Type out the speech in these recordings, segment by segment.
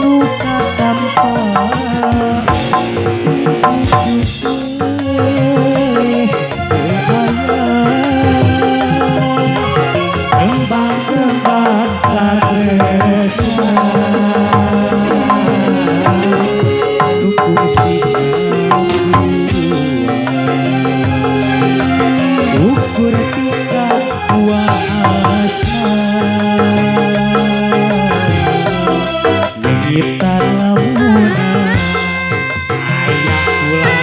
luka tanpa kembang-kembang katresna ukur tika puasa gitar lamunan ayak pulang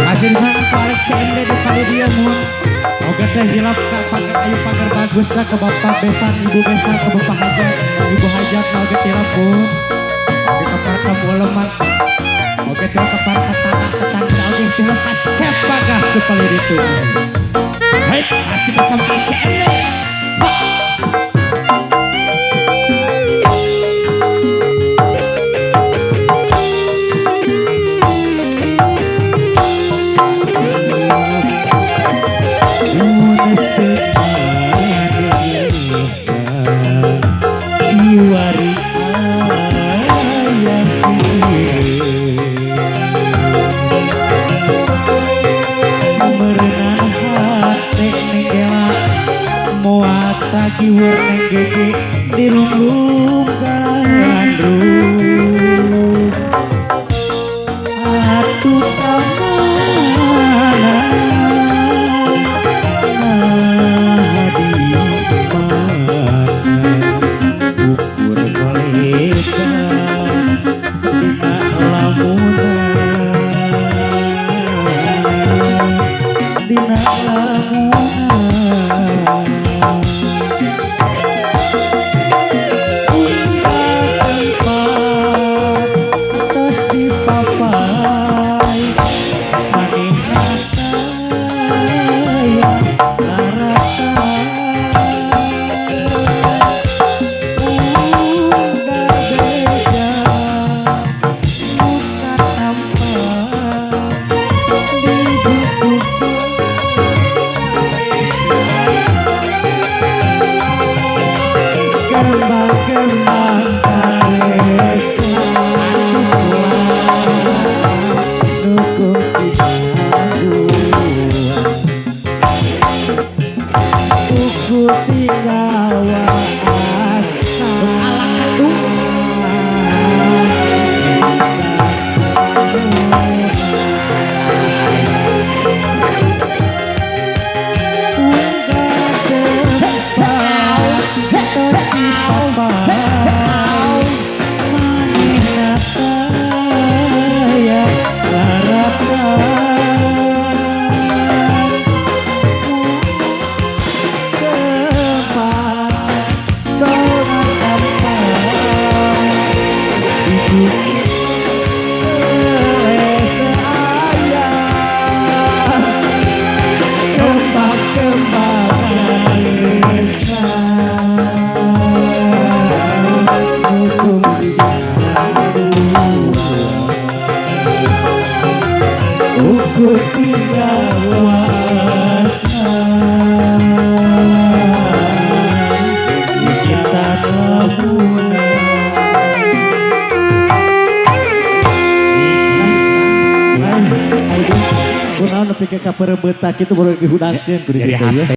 masih disana kualek CMD di kali dia mun oke teh hilap ka pagar ayu pagar bagus lah ke bapak besan ibu besan ke bapak hajat ibu hajat na oke hilap pun oke kepar kamu lemak oke hilap kepar tetangga oke hilap acep bagas ke kali itu hai masih bersama CMD kiwur neng gege di lunglung gandrung atuh kamana di mana ukur koleka dina lamunan dina lamunan kembang-kembang katresna dukung si ukur tika puasa ukur tika puasa kita lamunan kunaon nepi ka perebetak itu baru dihudangkeun kudu kitu ya.